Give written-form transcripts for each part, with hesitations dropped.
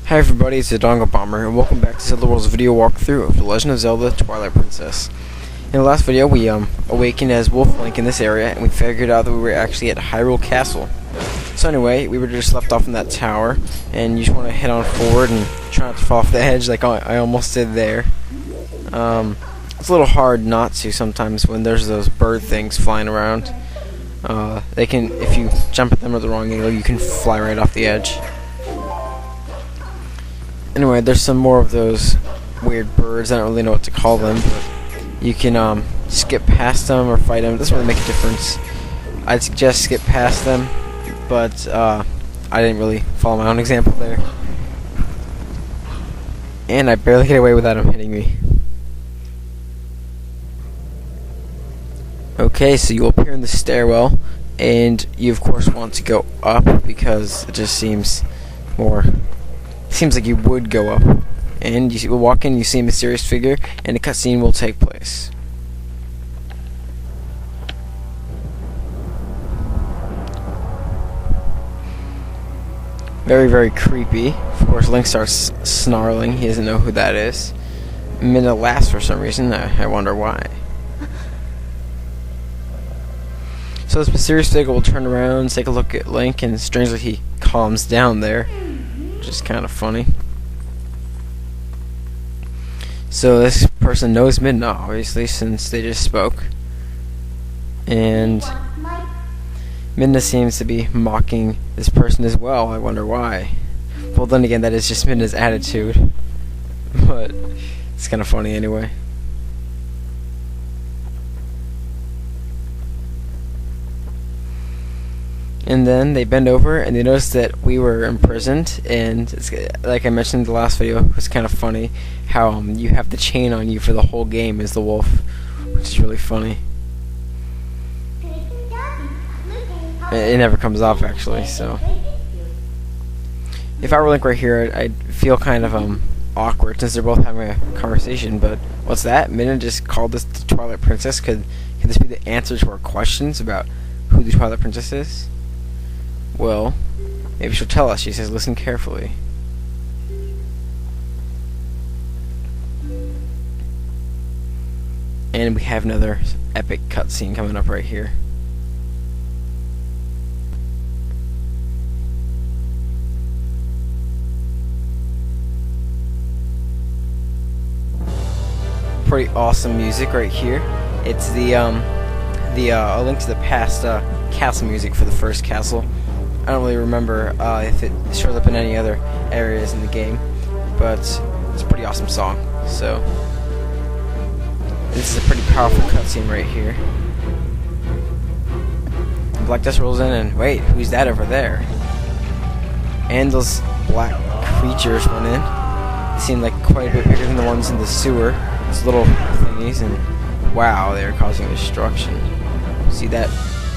Hi everybody, it's the Dongle Bomber, and welcome back to Zelda World's video walkthrough of The Legend of Zelda Twilight Princess. In the last video, we awakened as Wolf Link in this area, and we figured out that we were actually at Hyrule Castle. So anyway, we were just left off in that tower, and you just want to head on forward and try not to fall off the edge like I almost did there. It's a little hard not to sometimes when there's those bird things flying around. They can, if you jump at them at the wrong angle, you can fly right off the edge. Anyway, there's some more of those weird birds. I don't really know what to call them, but you can skip past them or fight them. It doesn't really make a difference. I'd suggest skip past them, but I didn't really follow my own example there. And I barely get away without him hitting me. Okay, so you appear in the stairwell, and you of course want to go up because it just seems like you would go up. And you will walk in, you see a mysterious figure, and a cutscene will take place. Very, very creepy. Of course, Link starts snarling. He doesn't know who that is. Midna laughs for some reason. I wonder why. So this mysterious figure will turn around, take a look at Link, and strangely he calms down there, which is kind of funny. So this person knows Midna, obviously, since they just spoke. And Midna seems to be mocking this person as well. I wonder why. Well, then again, that is just Midna's attitude. But it's kind of funny anyway. And then they bend over and they notice that we were imprisoned, and it's, like I mentioned in the last video, it was kind of funny how you have the chain on you for the whole game as the wolf, which is really funny. It never comes off actually, so if I were Link right here, I'd feel kind of awkward since they're both having a conversation. But what's that? Midna just called this the Twilight Princess. Could this be the answer to our questions about who the Twilight Princess is? Well, maybe she'll tell us. She says, listen carefully. And we have another epic cutscene coming up right here. Pretty awesome music right here. It's the A Link to the Past castle music for the first castle. I don't really remember if it shows up in any other areas in the game, but it's a pretty awesome song. So this is a pretty powerful cutscene right here. Black Dust rolls in, and wait, who's that over there? And those black creatures run in. They seem like quite a bit bigger than the ones in the sewer. These little thingies, and wow, they're causing destruction. See that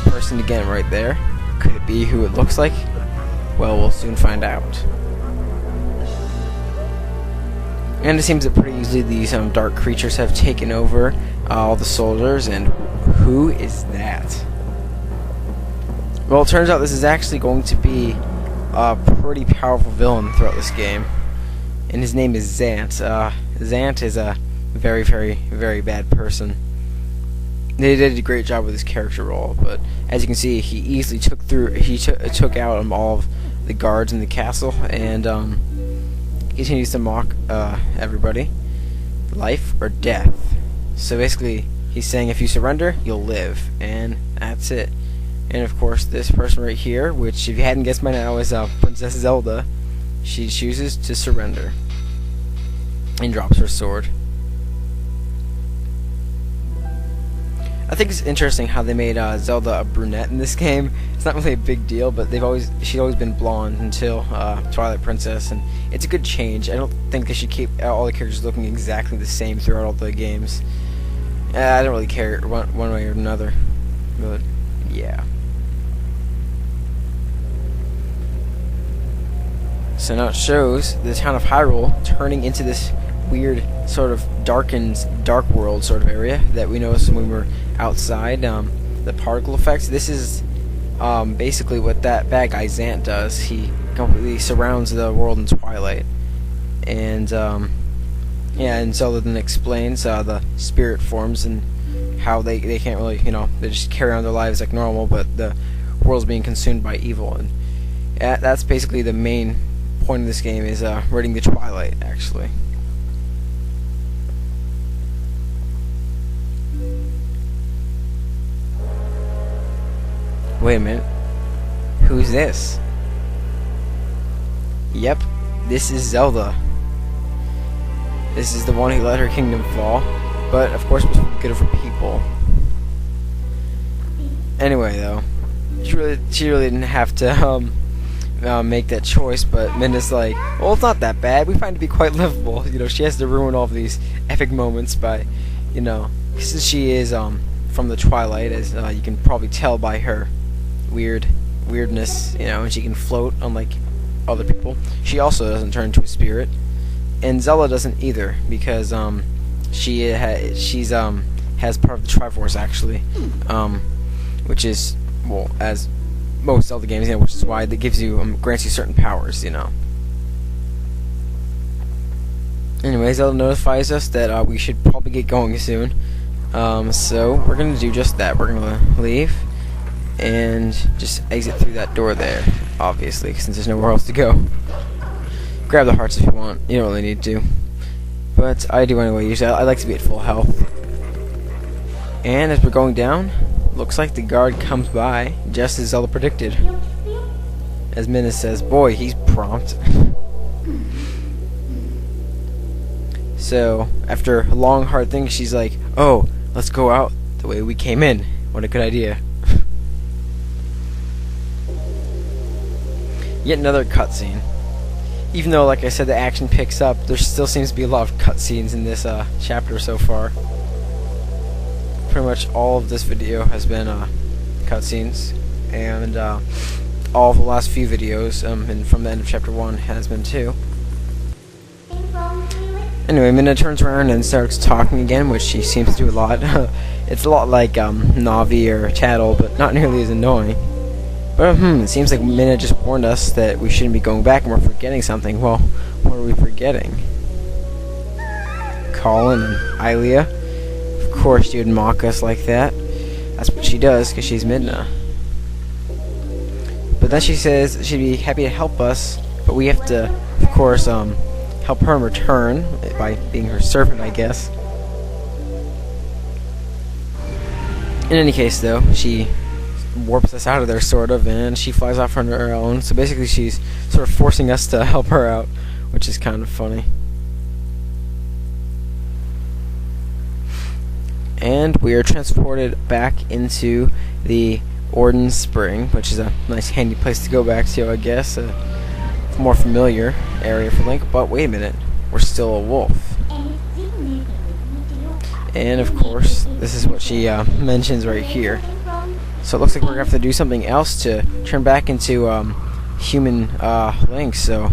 person again right there? Could it be who it looks like? Well, we'll soon find out. And it seems that pretty easily these dark creatures have taken over all the soldiers, and who is that? Well, it turns out this is actually going to be a pretty powerful villain throughout this game, and his name is Zant. Zant is a very, very, very bad person. They did a great job with his character role, but as you can see, he easily took out all of the guards in the castle, and continues to mock everybody. Life or death. So basically, he's saying if you surrender, you'll live, and that's it. And of course, this person right here, which if you hadn't guessed by now is Princess Zelda, she chooses to surrender and drops her sword. I think it's interesting how they made Zelda a brunette in this game. It's not really a big deal, but she's always been blonde until Twilight Princess, and it's a good change. I don't think they should keep all the characters looking exactly the same throughout all the games. I don't really care one way or another, but yeah. So now it shows the town of Hyrule turning into this weird sort of dark world sort of area that we noticed when we were outside. The particle effects. This is basically what that bad guy Zant does. He completely surrounds the world in twilight. and yeah, and Zelda then explains the spirit forms and how they can't really, they just carry on their lives like normal, but the world's being consumed by evil, and that's basically the main point of this game, is ridding the Twilight, actually. Wait a minute. Who's this? Yep, this is Zelda. This is the one who let her kingdom fall, but of course it was for the good of her people. Anyway, though, she really didn't have to make that choice, but Midna's like, well, it's not that bad. We find it to be quite livable. She has to ruin all of these epic moments by, since she is from the Twilight, as you can probably tell by her weirdness, and she can float unlike other people. She also doesn't turn into a spirit, and Zelda doesn't either, because she's has part of the Triforce, actually, which is, well, as most Zelda games, which is why that gives you grants you certain powers, Anyway, Zelda notifies us that we should probably get going soon, so we're gonna do just that. We're gonna leave and just exit through that door there, obviously, since there's nowhere else to go. Grab the hearts if you want. You don't really need to, but I do anyway. Usually, I like to be at full health. And as we're going down, looks like the guard comes by just as Zelda predicted. As Midna says, "Boy, he's prompt." So after a long, hard thing, she's like, "Oh, let's go out the way we came in. What a good idea." Yet another cutscene. Even though, like I said, the action picks up, there still seems to be a lot of cutscenes in this chapter so far. Pretty much all of this video has been cutscenes, and all of the last few videos, and from the end of chapter 1 has been too. Anyway, Midna turns around and starts talking again, which she seems to do a lot. It's a lot like Navi or Tattle, but not nearly as annoying. But it seems like Midna just warned us that we shouldn't be going back and we're forgetting something. Well, what are we forgetting? Colin and Ilia. Of course she would mock us like that. That's what she does, because she's Midna. But then she says she'd be happy to help us, but we have to, of course, help her in return by being her servant, I guess. In any case, though, she warps us out of there, sort of, and she flies off on her own. So basically she's sort of forcing us to help her out, which is kind of funny. And we are transported back into the Orden Spring, which is a nice handy place to go back to, I guess. A more familiar area for Link. But wait a minute, we're still a wolf. And of course, this is what she mentions right here. So it looks like we're going to have to do something else to turn back into human Link. So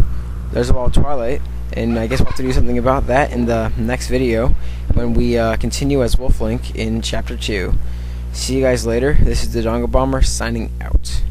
there's a wall of Twilight, and I guess we'll have to do something about that in the next video when we continue as Wolf Link in Chapter 2. See you guys later. This is the Donga Bomber signing out.